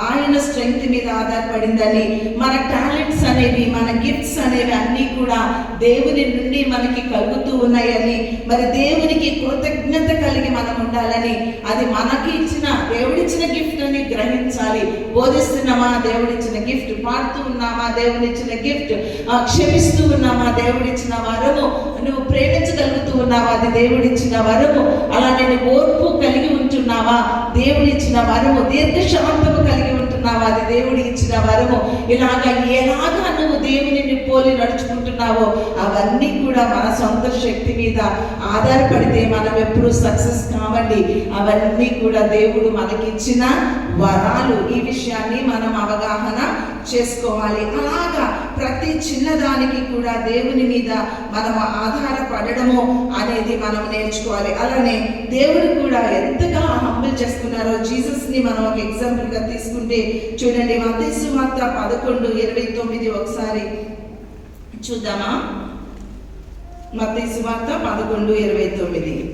ఆయన స్ట్రెంగ్త్ మీద ఆధారపడిందని, మన టాలెంట్స్ అనేవి, మన గిఫ్ట్స్ అనేవి అన్నీ కూడా దేవుని నుండి మనకి కలుగుతూ ఉన్నాయని, మరి దేవునికి కృతజ్ఞత కలిగి మనం ఉండాలని, అది మనకి ఇచ్చిన దేవుడిచ్చిన గిఫ్ట్ అని గ్రహించాలి. బోధిస్తున్నామా? దేవుడిచ్చిన గిఫ్ట్. పాడుతూ ఉన్నామా? దేవుడిచ్చిన గిఫ్ట్. క్షమిస్తూ ఉన్నామా? దేవుడిచ్చిన వరము. నువ్వు ప్రేమించగలుగుతూ ఉన్నావా? అది దేవుడిచ్చిన వరము. అలా నేను ఓర్పు కలిగి ఉంటున్నావా? దేవుడిచ్చిన వరము. దీర్ఘశాంతము కలిగి ఉంటున్నావా? అది దేవుడి ఇచ్చిన వరము. ఎలాగా నువ్వు దేవుని పోలి నడుచుకుంటున్నావో అవన్నీ కూడా మన సొంత శక్తి మీద ఆధారపడితే మనం ఎప్పుడు సక్సెస్ కావండి. అవన్నీ కూడా దేవుడు మనకిచ్చిన వరాలు. ఈ విషయాన్ని మనం అవగాహన చేసుకోవాలి. అలాగా ప్రతి చిన్నదానికి కూడా దేవుని మీద మనం ఆధారపడడము అనేది మనం నేర్చుకోవాలి. అలానే దేవుడు కూడా ఎంతగా హంబుల్ చేసుకున్నారో జీసస్ ని మనం ఒక ఎగ్జాంపుల్ గా తీసుకుంటే చూడండి, మత్తయి సువార్త 11:29 ఒకసారి చూద్దామా? మత్తయి సువార్త 11:29.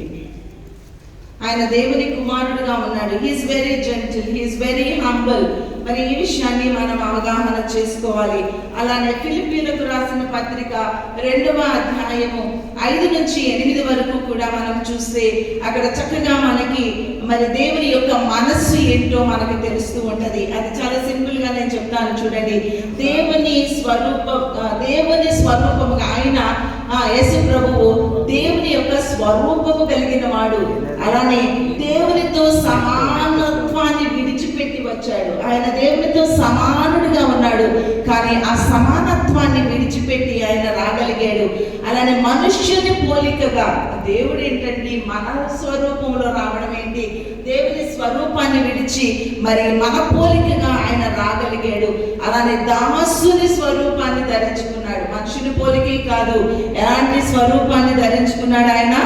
ఆయన దేవుని కుమారుడుగా ఉన్నాడు. He is very gentle, he is very humble. మరి ఈ విషయాన్ని మనం అవగాహన చేసుకోవాలి. అలానే ఫిలిప్పీలకు రాసిన పత్రిక 2వ అధ్యాయము 5 నుంచి 8 వరకు కూడా మనం చూస్తే అక్కడ చక్కగా మనకి మరి దేవుని యొక్క మనస్సు ఏంటో మనకు తెలుస్తూ ఉంటది. అది చాలా సింపుల్ గా నేను చెప్తాను చూడండి. దేవుని స్వరూపముగా ఆయన యేసు ప్రభువు దేవుని యొక్క స్వరూపము కలిగిన వాడు. అలానే దేవునితో సమానత్వాన్ని విడిచిపెట్టి వచ్చాడు. ఆయన దేవునితో సమానుడిగా ఉన్నాడు, కానీ ఆ సమానత్వాన్ని విడిచిపెట్టి ఆయన రాగలిగాడు. అలానే మనుష్యుని పోలికగా, దేవుడు ఏంటంటే మన స్వరూపంలో రావడం ఏంటి? దేవుని స్వరూపాన్ని విడిచి మరి మన పోలికగా ఆయన రాగలిగాడు. అలానే దాసుని స్వరూపాన్ని ధరించుకున్నాడు. మనుషుని పోలికే కాదు, ఎలాంటి స్వరూపాన్ని ధరించుకున్నాడు? ఆయన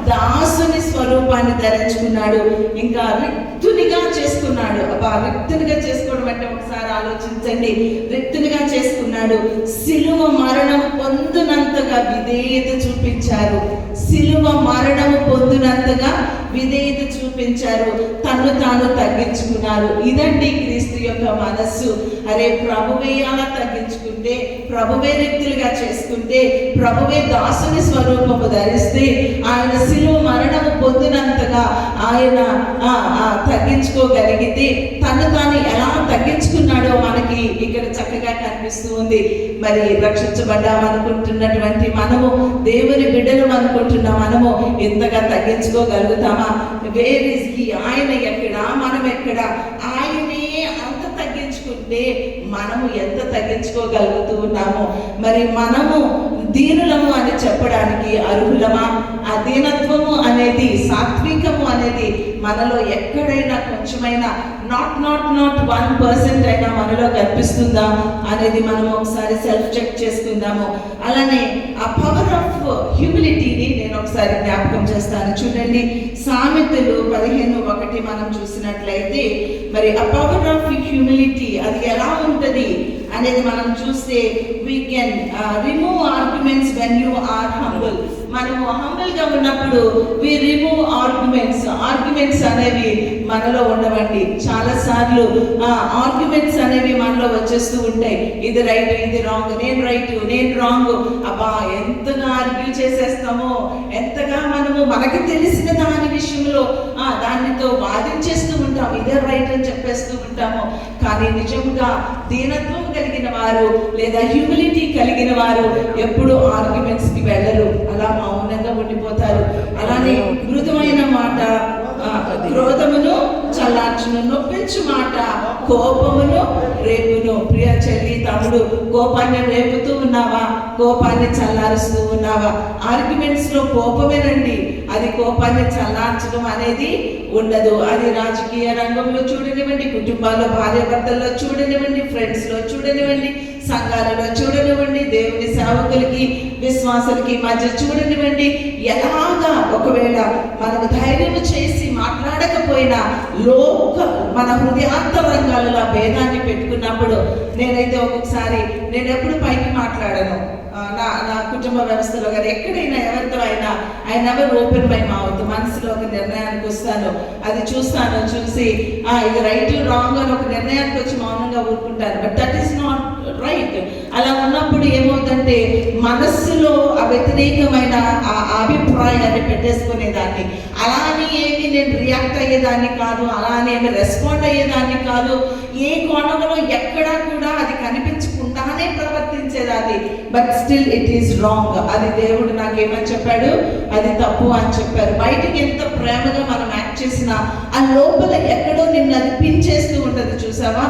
దాసుని స్వరూపాన్ని ధరించుకున్నాడు. ఇంకా రిక్తునిగా చేసుకున్నాడు. రిక్తునిగా చేసుకోవడం అంటే ఒకసారి ఆలోచించండి. రిక్తునిగా చేసుకున్నాడు. సిలువ మరణం పొందినంతగా విధేయత చూపించారు. సిలువ మరణము పొందినంతగా విధేయత చూపించారు. తను తాను తగ్గించుకున్నారు. ఇదండి క్రీస్తు యొక్క మనస్సు. అరే, ప్రభువే అలా తగ్గించుకుంటే, ప్రభువే రిక్తులుగా చేసుకుంటే, ప్రభువే దాసుని స్వరూపము ధరిస్తే, ఆయన సిలువ మరణము పొందినంతగా ఆయన తగ్గించుకోగలిగితే, తను తాను ఎలా తగ్గించుకున్నాడో మనకి ఇక్కడ చక్కగా కనిపిస్తూ ఉంది. మరి రక్షించబడ్డామనుకుంటున్నటువంటి మనము, దేవుని బిడ్డలు అనుకుంటున్న మనము ఎంతగా తగ్గించుకోగలుగుతామా? Where is he? ఆయన ఎక్కడ, మనం ఎక్కడ? ఆయనే అంత తగ్గించుకుంటే మనము ఎంత తగ్గించుకోగలుగుతూ ఉన్నామో, మరి మనము దీనులము అని చెప్పడానికి అర్హులమా? ఆ దీనత్వము అనేది, సాత్వికము అనేది మనలో ఎక్కడైనా కొంచెమైనా నాట్ 1% అయినా మనలో కనిపిస్తుందా అనేది మనం ఒకసారి సెల్ఫ్ చెక్ చేసుకుందాము. అలానే ఆ పవర్ ఆఫ్ హ్యూమిలిటీని నేను ఒకసారి జ్ఞాపకం చేస్తాను. చూడండి, సామెతలు 15:1 మనం చూసినట్లయితే మరి ఆ పవర్ ఆఫ్ హ్యూమిలిటీ అది ఎలా ఉంటుంది అనేది మనం చూస్తే, we can remove arguments when you are humble. మనము హంబుల్ గా ఉన్నప్పుడు వి రిమూవ్ ఆర్గ్యుమెంట్స్ అనేవి మనలో ఉండవండి. చాలా సార్లు ఆర్గ్యుమెంట్స్ అనేవి మనలో వచ్చేస్తూ ఉంటాయి. ఇది రైట్, ఇది రాంగ్, నేను రైట్, నేను రాంగ్. అబ్బా, ఎంతగా ఆర్గ్యూ చేసేస్తామో, ఎంతగా మనము మనకి తెలిసిన దాని విషయంలో దానితో వాదించేస్తూ ఉంటాము, ఇదే రైట్ అని చెప్పేస్తూ ఉంటాము. కానీ నిజంగా దీనత్వం కలిగిన వారు లేదా హ్యూమిలిటీ కలిగిన వారు ఎప్పుడు ఆర్గ్యుమెంట్స్ కి వెళ్ళరు, అలా మౌనంగా ఉండిపోతారు. అలానే మృదువైన మాట క్రోధమును చల్లార్చును, నొప్పించు మాట కోపమును రేపును. ప్రియ చెల్లి, తమ్ముడు, కోపాన్ని రేపుతూ ఉన్నావా? కోపాన్ని చల్లారుస్తూ ఉన్నావా? ఆర్గ్యుమెంట్స్ లో కోపమేనండి, అది కోపాన్ని చల్లార్చడం అనేది ఉండదు. అది రాజకీయ రంగంలో చూడనివ్వండి, కుటుంబాల్లో భార్యాభర్తల్లో చూడనివ్వండి, ఫ్రెండ్స్ లో చూడనివ్వండి, సంఘాలలో చూడనివ్వండి, దేవుని సేవకులకి విశ్వాసులకి మధ్య చూడనివ్వండి. ఎలాగా ఒకవేళ మనకు ధైర్యం చేసి మాట్లాడకపోయినా మన హృదయాంతరంగాలలో భేదాన్ని పెట్టుకున్నప్పుడు, నేనైతే ఒక్కొక్కసారి నేను ఎప్పుడు పైకి మాట్లాడను. నా కుటుంబ వ్యవస్థలో కానీ ఎక్కడైనా ఎవరితో అయినా I never open my mouth. మనసులో ఒక నిర్ణయానికి వస్తాను, అది చూస్తాను, చూసి ఇది రైట్ రాంగ్ అని ఒక నిర్ణయానికి వచ్చి మౌనంగా ఊరుకుంటాను. But that is not right. అలా ఉన్నప్పుడు ఏమవుతుందంటే మనస్సులో ఆ వ్యతిరేకమైన ఆ అభిప్రాయాన్ని పెట్టేసుకునేదాన్ని. అలా అని ఏమి నేను రియాక్ట్ అయ్యేదాన్ని కాదు, అలా అని ఏమి రెస్పాండ్ అయ్యేదాన్ని కాదు. ఏ కోణంలో ఎక్కడా కూడా అది కనిపించకుండానే ప్రవర్తించేదాన్ని. But still it is wrong. అది దేవుడు నాకేమని చెప్పాడు? అది తప్పు అని చెప్పారు. బయటికి ఎంత ప్రేమగా మనం యాక్ట్ చేసినా ఆ లోపల ఎక్కడో నిన్ను అది పించేస్తూ ఉంటుంది, చూసావా?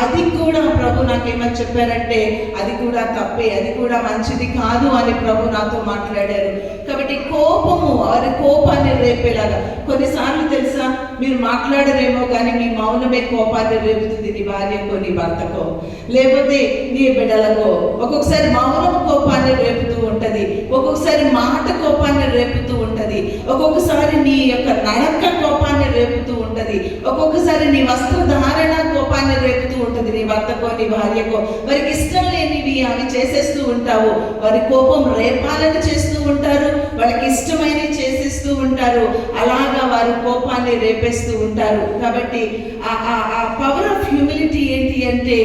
అది కూడా ప్రభు నాకేమని చెప్పారంటే అది కూడా తప్పే, అది కూడా మంచిది కాదు అని ప్రభు నాతో మాట్లాడారు. కాబట్టి కోపము, వారి కోపాన్ని రేపేలాగా. కొన్నిసార్లు తెలుసా, మీరు మాట్లాడరేమో కానీ మీ మౌనమే కోపాన్ని రేపుతుంది, నీ భార్యకో, నీ భర్తకో, లేకపోతే నీ బిడ్డలకో. ఒక్కొక్కసారి మౌనం కోపాన్ని రేపుతూ ఉంటది, ఒక్కొక్కసారి మాట కోపాన్ని రేపుతూ ఉంటది, ఒక్కొక్కసారి నీ యొక్క నడక కోపాన్ని రేపుతూ ఉంటది, ఒక్కొక్కసారి నీ వస్త్రధారణ కోపాన్ని రేపుతూ ఉంటది, నీ భర్తకో నీ భార్యకో. వారికి ఇష్టం లేనివి అవి చేసేస్తూ ఉంటావు. వారి కోపం రేపాలని చేస్తూ ఉంటారు, వాళ్ళకి ఇష్టమైనవి చేసేస్తూ ఉంటారు. అలాగా వారి కోపాన్ని రేపేస్తూ ఉంటారు. కాబట్టి ఆ పవర్ ఆఫ్ హ్యూమిలిటీ ఏంటి అంటే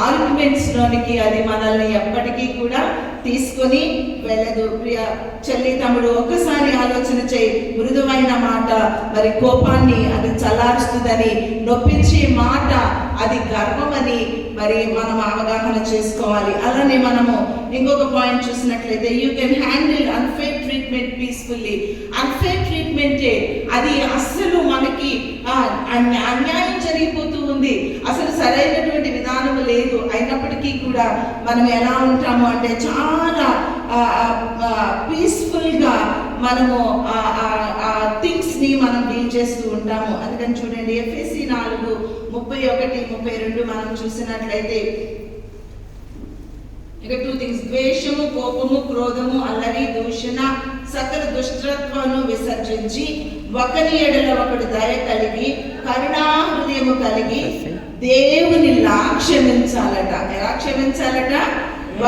ఆర్గ్యుమెంట్స్ లోనికి అది మనల్ని ఎప్పటికీ కూడా తీసుకొని వెళ్ళదు. ప్రియ చెల్లి, తమ్ముడు, ఒక్కసారి ఆలోచన చేయి. మృదువైన మాట మరి కోపాన్ని అది చల్లారుస్తుందని, నొప్పించే మాట అది గర్వమని మరి మనం అవగాహన చేసుకోవాలి. అలానే మనము ఇంకొక పాయింట్ చూసినట్లయితే, you can handle unfair treatment peacefully. Unfair ట్రీట్మెంటే అది అస్సలు మనకి అన్యాయం జరిగిపోతూ ఉంది, అసలు సరైనటువంటి విధానం లేదు. అయినప్పటికీ కూడా మనం ఎలా ఉంటాము అంటే చాలా పీస్ఫుల్గా మనము థింగ్స్ ని మనం డీల్ చేస్తూ ఉంటాము. అందుకని చూడండి, ఎఫెసీ 4:31-32 మనం చూసినట్లయితే ఇక 2 things: ద్వేషము, కోపము, క్రోధము, అల్లరి, దూషణ, సకల దుష్టత్వమును విసర్జించి ఒకని ఎడల ఒకడు దయ కలిగి కరుణా హృదయము కలిగి దేవునిలా క్షమించాలట. ఎలా క్షమించాలట?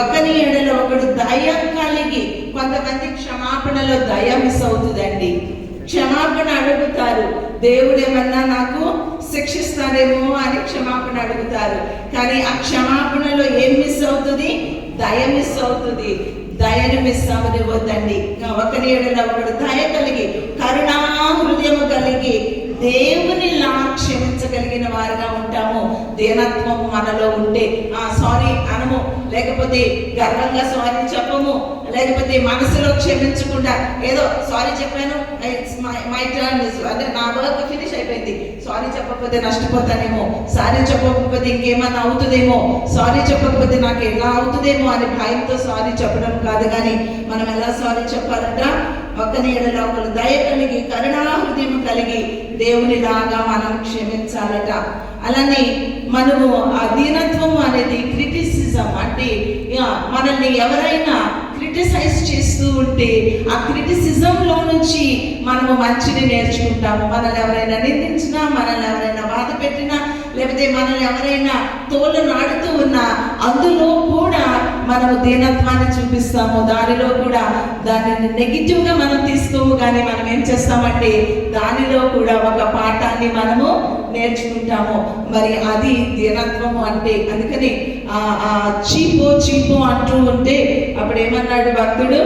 ఒకని ఎడల ఒకడు దయ కలిగి. కొంతమంది క్షమాపణలో దయ మిస్ అవుతుందండి. క్షమాపణ అడుగుతారు, దేవుడు ఏమన్నా నాకు శిక్షిస్తాడేమో అని క్షమాపణ అడుగుతారు. కానీ ఆ క్షమాపణలో ఏం మిస్ అవుతుంది? దయ మిస్ అవుతుంది. దయని మిస్ అవ్వనివ్వద్దండి. ఒకరి ఎడల ఒకడు దయ కలిగి కరుణా హృదయము కలిగి దేవునిలా క్షమించగలిగిన వారుగా ఉంటాము. దీనత్వం మనలో ఉంటే సారీ అనము, లేకపోతే గర్వంగా సారీ చెప్పము, లేకపోతే మనసులో క్షమించకుండా ఏదో సారీ చెప్పాను, మై టర్న్, అంటే నా వర్క్ ఫినిష్ అయిపోయింది, సారీ చెప్పకపోతే నష్టపోతానేమో, సారీ చెప్పకపోతే ఇంకేమన్నా అవుతుందేమో, సారీ చెప్పకపోతే నాకు ఎలా అవుతుందేమో అని భయంతో సారీ చెప్పడం కాదు. కానీ మనం ఎలా సారీ చెప్పాలంట? ఒకరి ఎడల ఒకరు దయ కలిగి కరుణా హృదయం కలిగి దేవునిలాగా మనం క్షమించాలట. అలానే మనము ఆ దీనత్వం అనేది క్రిటిసిజం అంటే మనల్ని ఎవరైనా క్రిటిసైజ్ చేస్తూ ఉంటే ఆ క్రిటిసిజంలో నుంచి మనము మంచిని నేర్చుకుంటాము. మనల్ని ఎవరైనా నిందించినా, మనల్ని ఎవరైనా బాధ పెట్టినా, లేకపోతే మనల్ని ఎవరైనా తోలు నాడుతూ ఉన్నా అందులో కూడా మనము దీనత్వాన్ని చూపిస్తాము. దానిలో కూడా దానిని నెగిటివ్గా మనం తీసుకోము, కానీ మనం ఏం చేస్తామంటే దానిలో కూడా ఒక పాఠాన్ని మనము నేర్చుకుంటాము. మరి అది దీనత్వము అంటే. అందుకని చీపో చీపో అంటూ ఉంటే అప్పుడు ఏమన్నాడు భక్తుడు?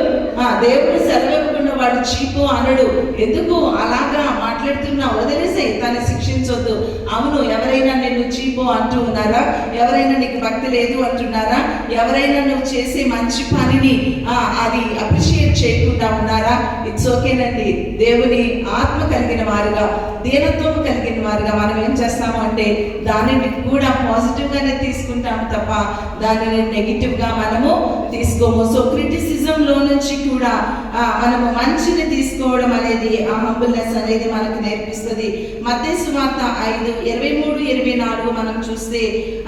దేవుడు సెలవివ్వకుండా వాడు చీపో అనడు. ఎందుకు అలాగా మాట్లాడుతున్నా? వదిలేసే, తను శిక్షించొద్దు. అవును, ఎవరైనా నిన్ను చీపో అంటూ ఉన్నారా? ఎవరైనా నీకు భక్తి లేదు అంటున్నారా? ఎవరైనా నువ్వు చేసే మంచి పనిని అది అప్రిషియేట్ చేయకుండా ఉన్నారా? ఇట్స్ ఓకేనండి. దేవుని ఆత్మ కలిగిన వారుగా, దీనత్వం కలిగిన వారుగా మనం ఏం చేస్తాము అంటే దానిని కూడా పాజిటివ్ గానే తీసుకుంటాము తప్ప దానిని నెగిటివ్ గా మనము తీసుకోము. సో క్రిటిసిజం లో నుంచి కూడా మనము మంచిని తీసుకోవడం అనేది, ఆ హంబుల్నెస్ అనేది మనకు నేర్పిస్తుంది. మత్తయి సువార్త 5:23-24 మనం చూస్తే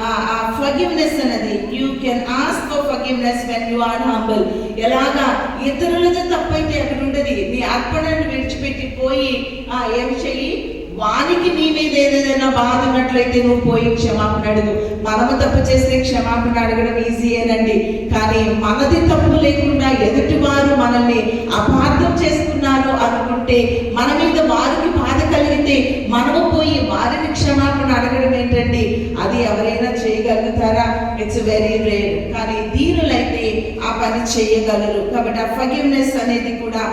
ఆ ఫర్గివ్నెస్ అనేది, you can ask for forgiveness when you are humble. ఎలాగా ఇతరులతో తప్పైతే అక్కడ ఉంటుంది, నీ అర్పణను విడిచిపెట్టి పోయి ఏమి చెయ్యి, వానికి నీ మీద ఏదైనా బాధ ఉన్నట్లయితే నువ్వు పోయి క్షమాపణ అడుగు. మనము తప్పు చేస్తే క్షమాపణ అడగడం ఈజీయేనండి, కానీ మనది తప్పు లేకుండా ఎదుటి వారు మనల్ని అపార్థం చేసుకున్నారు అనుకుంటే, మన మీద వారికి బాధ కలిగితే మనము పోయి వారిని క్షమాపణ అడగడం ఏంటండి? అది ఎవరైనా చేయగలుగుతారా? It's very rare. కానీ దీనులైతే ఆ పని చేయగలరు. కాబట్టి ఆ ఫర్గివ్నెస్ అనేది కూడా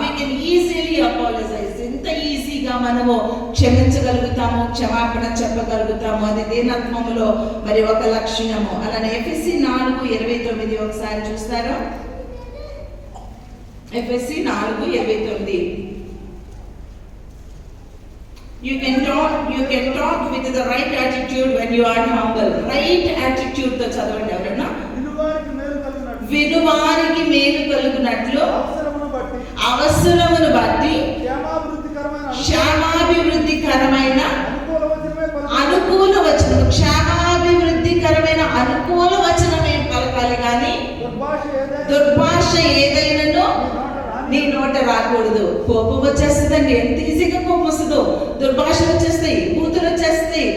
వీ కెన్ ఈజీలీ అపాలజైజ్. ఎంత ఈజీగా మనము క్షమించగలుగుతాము, క్షమాపణ చెప్పగలుగుతాము. అది దీనత్వములో మరి ఒక లక్షణము. అలానే ఎఫెసీ 4:29 ఒకసారి చూస్తారా? ఎఫెసీ 4:29. You can talk with the right attitude when you are humble. Right attitude తో చదవండి ఎవరన్నా. వినువారికి మేలు కలుగునట్లు అవసరమును బట్టి క్షేమాభివృద్ధికరమైన అనుకూల వచనం, క్షేమాభివృద్ధికరమైన అనుకూల వచనమే పలకాలి, కానీ దుర్భాష ఏదైనానో నీ నోట రాకూడదు. కోపం వచ్చేస్తుందండి, ఎంత ఈజీగా కోపం వస్తుందో. దుర్భాషలు వచ్చేస్తాయి, బూతులు వచ్చేస్తాయి.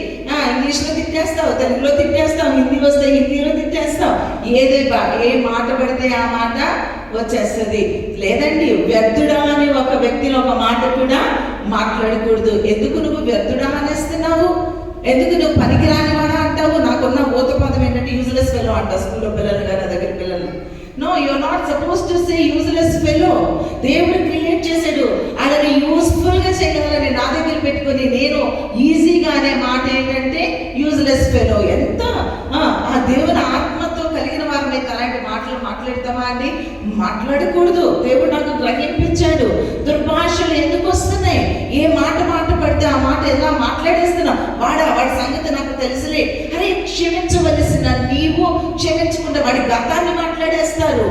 ఇంగ్లీష్లో తిట్టేస్తావు, తెలుగులో తిట్టేస్తావు, హిందీ వస్తే హిందీలో తిట్టేస్తావు. ఏ మాట పడితే ఆ మాట వచ్చేస్తుంది. లేదండి, వ్యర్థుడా అని ఒక వ్యక్తిని ఒక మాట కూడా మాట్లాడకూడదు. ఎందుకు నువ్వు వ్యర్థుడా అనేస్తున్నావు? ఎందుకు నువ్వు పనికిరాని వాడా అంటావు? నాకున్న ఊత పదం ఏంటంటే యూజ్లెస్ ఫెలో అంట. స్కూల్లో పిల్లలు కానీ దగ్గర పిల్లలు, no, you are not supposed to say useless fellow. దేవుడు క్రియేట్ చేశాడు అలాగే యూస్ఫుల్ గా చేయగలని. నా దగ్గర పెట్టుకొని నేను ఈజీగా అనే మాట ఏంటంటే యూజ్లెస్ ఫెలో. ఎంత ఆ దేవుని ఆత్మతో కలిగిన వారమైతే అలాంటి మాటలు మాట్లాడతామా అండి? మాట్లాడకూడదు. దేవుడు నాకు గ్రహింపించాడు. దుర్భాషలు ఎందుకు వస్తున్నాయి? ఏ మాట పడితే ఆ మాట ఎలా మాట్లాడేస్తున్నా, వాడి సంగతి నాకు తెలుసులే. అరే, క్షమించవలసిన నీవు క్షమించకుండా వాడి గతాన్ని మాట్లాడేస్తారు,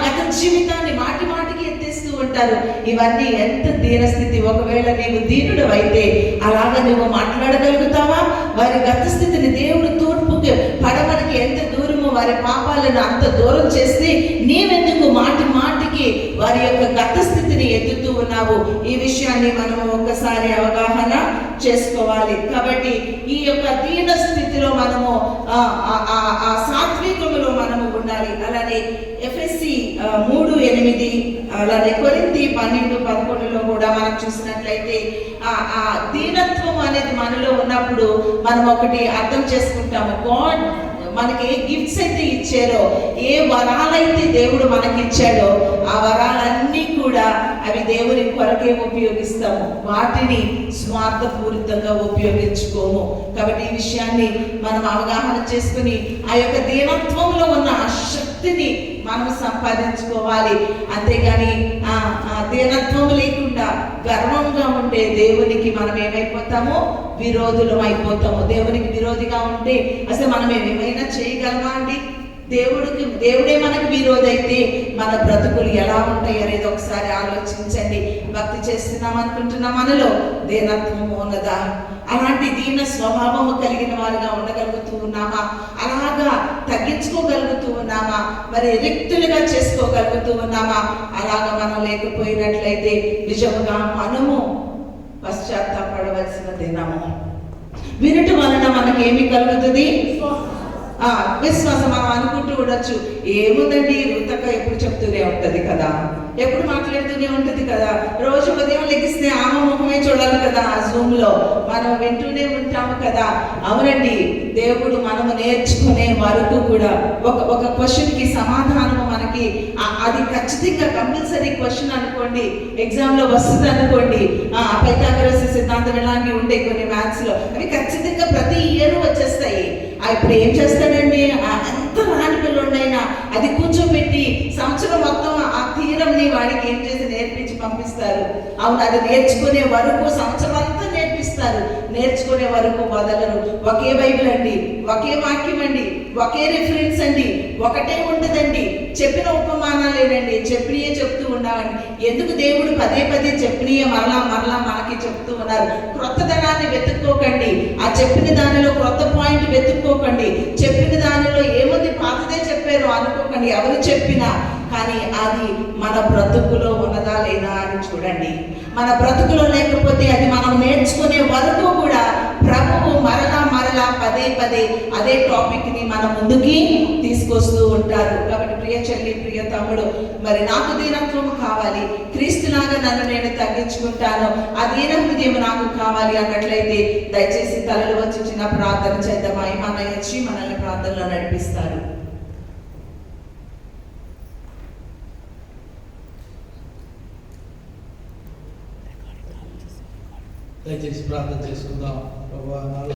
గత జీవితాన్ని మాటికి ఎత్తేస్తూ ఉంటారు. ఇవన్నీ ఎంత దీనస్థితి. ఒకవేళ నీవు దీనుడు అయితే అలాగా నువ్వు మాట్లాడగలుగుతావా? వారి గత స్థితిని దేవుడు తూర్పుకి పడమనికి ఎంత దూరమో వారి పాపాలను అంత దూరం చేస్తే నీవెందుకు మాటికి వారి యొక్క గత స్థితిని ఎత్తుతూ ఉన్నావు? ఈ విషయాన్ని మనం ఒక్కసారి అవగాహన చేసుకోవాలి. కాబట్టి ఈ యొక్క దీన స్థితిలో మనము ఆ సాత్వికములో మనము ఉండాలి. అలానే ఎఫెసీ 3:8 అలానే కొరింథీ 12:11 కూడా మనం చూసినట్లయితే ఆ దీనత్వం అనేది మనలో ఉన్నప్పుడు మనం ఒకటి అర్థం చేసుకుంటాము. గాడ్ మనకి ఏ గిఫ్ట్స్ అయితే ఇచ్చారో, ఏ వరాలైతే దేవుడు మనకి ఇచ్చాడో, ఆ వరాలన్నీ కూడా అవి దేవుని కొరకే ఉపయోగిస్తాము, వాటిని స్వార్థపూరితంగా ఉపయోగించుకోము. కాబట్టి ఈ విషయాన్ని మనం అవగాహన చేసుకుని ఆ యొక్క దీనత్వంలో ఉన్న ఆ శక్తిని మనం సంపాదించుకోవాలి. అంతేగాని దీనత్వం లేకుండా గర్వంగా ఉండే దేవునికి మనం ఏమైపోతామో విరోధులం అయిపోతాము. దేవునికి విరోధిగా ఉంటే అసలు మనం ఏమైనా చేయగలమా అండి? దేవుడే మనకు విరోధి అయితే మన బ్రతుకులు ఎలా ఉంటాయి అనేది ఒకసారి ఆలోచించండి. భక్తి చేస్తున్నాం అనుకుంటున్నా, మనలో దీనత్వము ఉన్నదా? అలాంటి దీన స్వభావము కలిగిన వారిగా ఉండగలుగుతూ ఉన్నామా? అలాగా తగ్గించుకోగలుగుతూ ఉన్నామా? మరి రిక్తులుగా చేసుకోగలుగుతూ ఉన్నామా? అలాగా మనం లేకపోయినట్లయితే నిజముగా మనము పశ్చాత్తాపడవలసిన దినము. వినుట వలన మనకేమి కలుగుతుంది? విశ్వాసం. మనం అనుకుంటూ ఉండొచ్చు, ఏముందండి రుతక ఎప్పుడు చెప్తూనే ఉంటది కదా, ఎప్పుడు మాట్లాడుతూనే ఉంటది కదా, రోజు ఉదయం లెగిస్తే ఆమె ముఖమే చూడాలి కదా, ఆ జూమ్ లో మనం వింటూనే ఉంటాము కదా. అవునండి, దేవుడు మనము నేర్చుకునే వరకు కూడా ఒక క్వశ్చన్ కి సమాధానము మనకి అది ఖచ్చితంగా కంపల్సరీ క్వశ్చన్ అనుకోండి, ఎగ్జామ్ లో వస్తుంది అనుకోండి. పైథాగరస్ సిద్ధాంతం ఇలాంటివి ఉండే కొన్ని మ్యాథ్స్ లో, అవి ఖచ్చితంగా ప్రతి ఇయర్ వచ్చేస్తాయి. ఇప్పుడు ఏం చేస్తాడండి, ఎంత రాని పిల్లడైనా అది కూర్చోబెట్టి సంవత్సరం మొత్తం ఆ థీరంని వాడికి ఏం చేసి నేర్పించి పంపిస్తారు. అవును, అది నేర్చుకునే వరకు సంవత్సరం అంతా నేర్పిస్తారు, నేర్చుకునే వరకు వదలరు. ఒకే బైబిల్ అండి, ఒకే వాక్యం అండి, ఒకే రిఫరెన్స్ అండి, ఒకటే ఉంటుందండి. చెప్పిన ఉపమానాలేనండి, చెప్పినయే చెప్తూ ఉన్నామండి. ఎందుకు దేవుడు పదే పదే చెప్పినయే మరలా మనకి చెప్తూ ఉన్నారు? క్రొత్తదనాన్ని వెతుక్కోకండి, ఆ చెప్పిన దానిలో క్రొత్త పాయింట్ వెతుక్కోకండి. చెప్పిన దానిలో ఏముంది, పాతదే చెప్పారు అనుకోకండి, ఎవరు చెప్పినా. కానీ అది మన బ్రతుకులో ఉన్నదా లేదా అని చూడండి. మన బ్రతుకులో లేకపోతే అది మనం నేర్చుకునే వరకు కూడా ప్రభువు మరలా పదే పదే అదే టాపిక్ ని మన ముందుకి తీసుకొస్తూ ఉంటారు. కాబట్టి ప్రియ చెల్లి, ప్రియ తమ్ముడు, మరి నాకు దీనత్వం కావాలి, క్రీస్తులాగా నన్ను నేను తగ్గించుకుంటాను, ఆ దీన హృదయం నాకు కావాలి అన్నట్లయితే దయచేసి తలలు వచ్చి చిన్న ప్రార్థన చేద్దామా? మన వచ్చి మనల్ని ప్రార్థనలో నడిపిస్తారు. దయచేసి ప్రార్థన చేసుకుందాం. ప్రభువా,